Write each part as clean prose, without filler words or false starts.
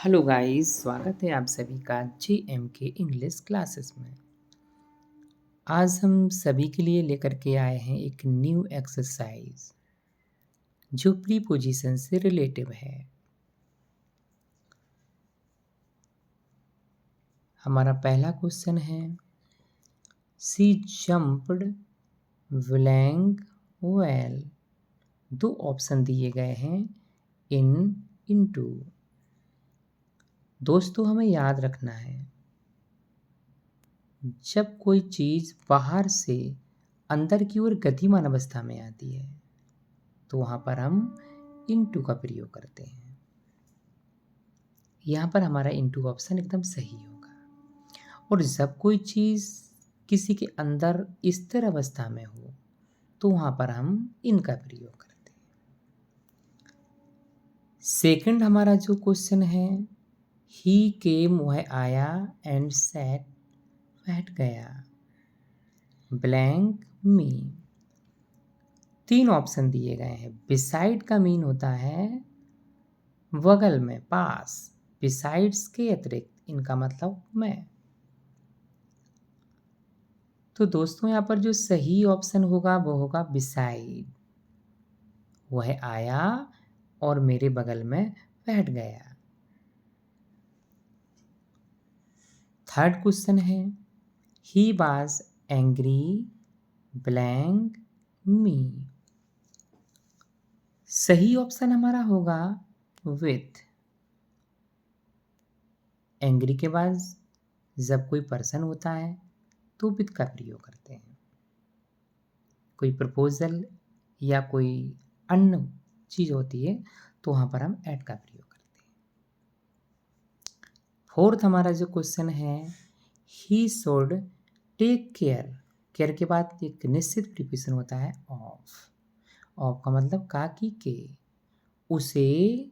Hello guys, स्वागत है आप सभी का JMK इंग्लिश क्लासेस में। आज हम सभी के लिए लेकर के आए हैं एक न्यू एक्सरसाइज जो प्रीपोजिशन से रिलेटिव है। हमारा पहला क्वेश्चन है, सी जंप्ड ब्लैंक वेल। दो ऑप्शन दिए गए हैं, इन, इनटू। दोस्तों, हमें याद रखना है, जब कोई चीज़ बाहर से अंदर की ओर गतिमान अवस्था में आती है तो वहाँ पर हम इनटू का प्रयोग करते हैं। यहाँ पर हमारा इनटू ऑप्शन एकदम सही होगा। और जब कोई चीज़ किसी के अंदर स्थिर अवस्था में हो तो वहाँ पर हम इनका प्रयोग करते हैं। सेकंड हमारा जो क्वेश्चन है, ही केम, वह आया, एंड सैट, बैठ गया, ब्लैंक मी। तीन ऑप्शन दिए गए हैं। बिसाइड का मीन होता है बगल में, पास। बिसाइड्स के अतिरिक्त इनका मतलब में। तो दोस्तों, यहाँ पर जो सही ऑप्शन होगा वो होगा बिसाइड। वह आया और मेरे बगल में बैठ गया। थर्ड क्वेश्चन है, ही वाज एंग्री, ब्लैंक मी। सही ऑप्शन हमारा होगा विथ। एंग्री के बाद जब कोई पर्सन होता है तो विथ का प्रयोग करते हैं। कोई प्रपोजल या कोई अन्य चीज़ होती है तो वहाँ पर हम एट का प्रयोग करते हैं। फोर्थ हमारा जो क्वेश्चन है, he should take care. Care के बाद एक निश्चित प्रीपोजिशन होता है ऑफ। ऑफ का मतलब का की के। उसे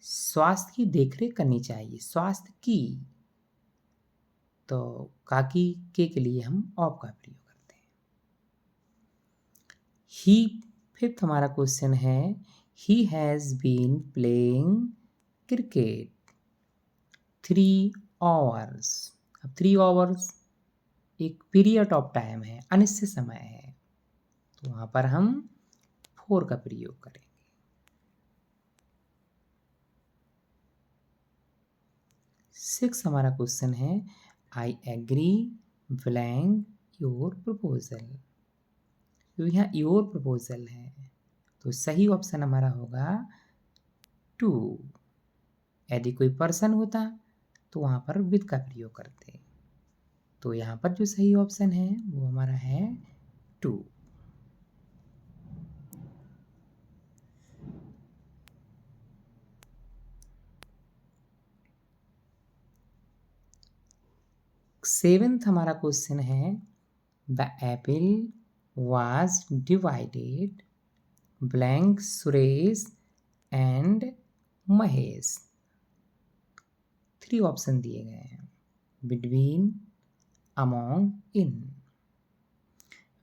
स्वास्थ्य की देखरेख करनी चाहिए, स्वास्थ्य की। तो काकी के लिए हम ऑफ का प्रयोग करते हैं। ही, फिफ्थ हमारा क्वेश्चन है, he has been playing cricket 3 hours. अब 3 आवर्स एक पीरियड ऑफ टाइम है, अनिश्चित समय है, तो वहाँ पर हम 4 का प्रयोग करेंगे। सिक्स हमारा क्वेश्चन है, I agree blank your proposal. तो यहाँ योर प्रपोजल है तो सही ऑप्शन हमारा होगा टू। यदि कोई पर्सन होता तो वहाँ पर विद का प्रयोग करते। तो यहाँ पर जो सही ऑप्शन है वो हमारा है टू। सेवेंथ हमारा क्वेश्चन है, the Apple was divided blank Suresh and Mahesh. 3 option दिए गए हैं, बिटवीन, अमोंग, इन।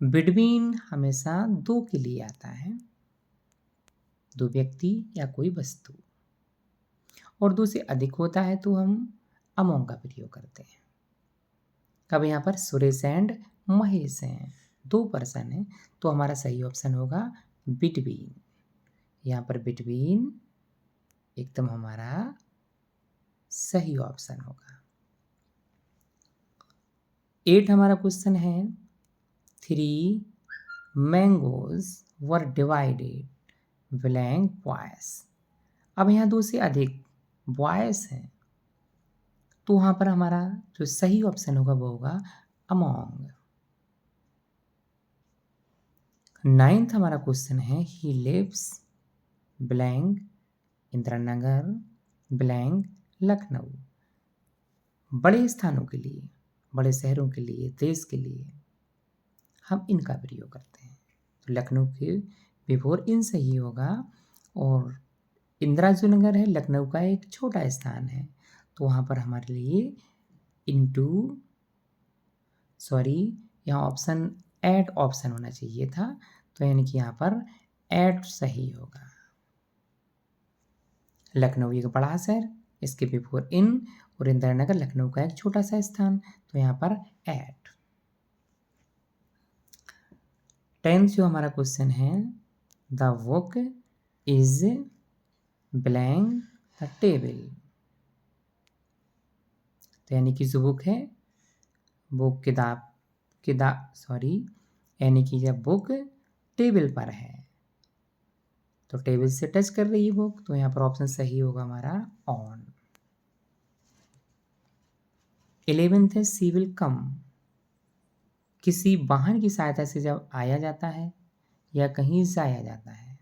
बिटवीन हमेशा दो के लिए आता है, दो व्यक्ति या कोई वस्तु। और दो से अधिक होता है तो हम अमोंग का प्रयोग करते हैं। अब यहाँ पर सुरेश एंड महेश हैं, 2 पर्सन हैं, तो हमारा सही ऑप्शन होगा बिटवीन। यहाँ पर बिटवीन एकदम हमारा सही ऑप्शन होगा। 8 हमारा क्वेश्चन है, 3 mangoes were divided blank boys. अब यहाँ 2 से अधिक बॉयस हैं तो वहाँ पर हमारा जो सही ऑप्शन होगा वो होगा अमोंग। 9th हमारा क्वेश्चन है, he lives blank Indira Nagar blank Lucknow. बड़े स्थानों के लिए, बड़े शहरों के लिए, देश के लिए हम इनका प्रयोग करते हैं। तो लखनऊ के बिफोर इन सही होगा। और इंदिरा जो नगर है लखनऊ का एक छोटा स्थान है तो वहाँ पर हमारे लिए इनटू, सॉरी यहाँ ऑप्शन एट ऑप्शन होना चाहिए था, तो यानी कि यहाँ पर एट सही होगा। लखनऊ एक बड़ा शहर इसके बिफोर इन, और इंदिरा नगर लखनऊ का एक छोटा सा स्थान, तो यहाँ पर एट। 10th जो हमारा क्वेश्चन है, the book is blank the table. तो यानी कि जो बुक है वो यानी कि जब बुक टेबल पर है तो टेबल से टच कर रही है बुक, तो यहाँ पर ऑप्शन सही होगा हमारा ऑन। 11th है सी विल कम। किसी वाहन की सहायता से जब आया जाता है या कहीं जाया जाता है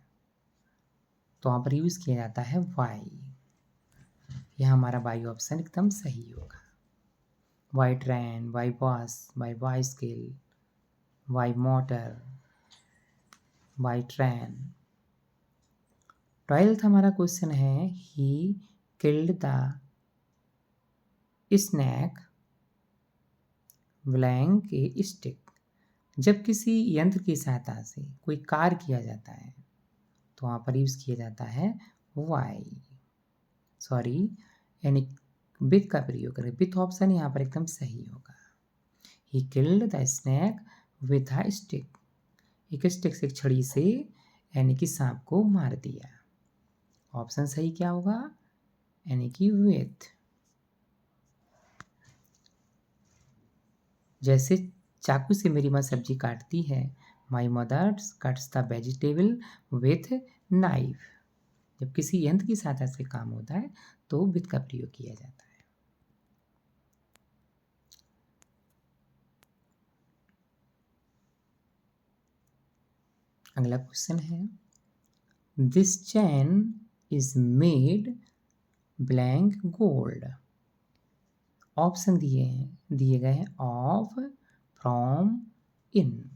तो वहाँ पर यूज़ किया जाता है वाई। यह हमारा वाई ऑप्शन एकदम सही होगा। By train, by bus, by bicycle, by motor, by train. 12th हमारा क्वेश्चन है, he killed the snake blank a stick. जब किसी यंत्र की सहायता से कोई कार्य किया जाता है तो वहाँ पर यूज़ किया जाता है वाई, यानी विथ का प्रयोग करें। विथ ऑप्शन यहाँ पर एकदम सही होगा। ही killed the snack with a stick. एक स्टिक से, एक छड़ी से, यानी कि सांप को मार दिया। ऑप्शन सही क्या होगा, यानी कि विथ। जैसे चाकू से मेरी माँ सब्जी काटती है, my mother cuts the vegetable with knife. जब किसी यंत्र की सहायता से काम होता है तो विथ का प्रयोग किया जाता है। अगला क्वेश्चन है, this chain is made blank gold. Option दिए गए हैं ऑफ, फ्रॉम, इन।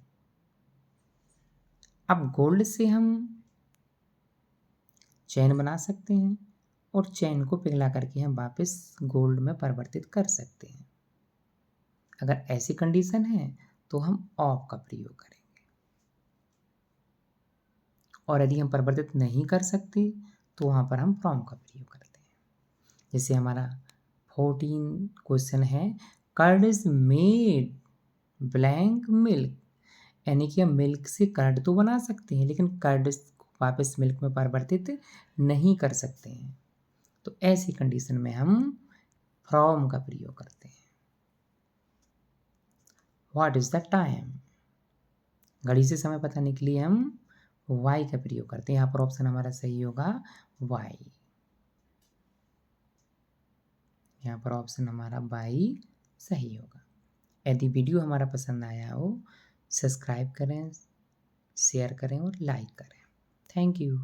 अब गोल्ड से हम चैन बना सकते हैं और चैन को पिघला करके हम वापस गोल्ड में परिवर्तित कर सकते हैं। अगर ऐसी कंडीशन है तो हम ऑफ का प्रयोग करेंगे, और यदि हम परिवर्तित नहीं कर सकते तो वहाँ पर हम फ्रॉम का प्रयोग करते हैं। जैसे हमारा 14 क्वेश्चन है, curd is made blank milk. यानी कि हम मिल्क से कर्ड तो बना सकते हैं लेकिन कर्ड को वापस मिल्क में परिवर्तित नहीं कर सकते हैं, तो ऐसी कंडीशन में हम फ्रॉम का प्रयोग करते हैं। What is the time. घड़ी से समय बताने के लिए हम वाई का प्रयोग करते हैं। यहाँ पर ऑप्शन हमारा सही होगा वाई। यहाँ पर ऑप्शन हमारा वाई सही होगा। यदि वीडियो हमारा पसंद आया हो, सब्सक्राइब करें, शेयर करें और लाइक करें। Thank you.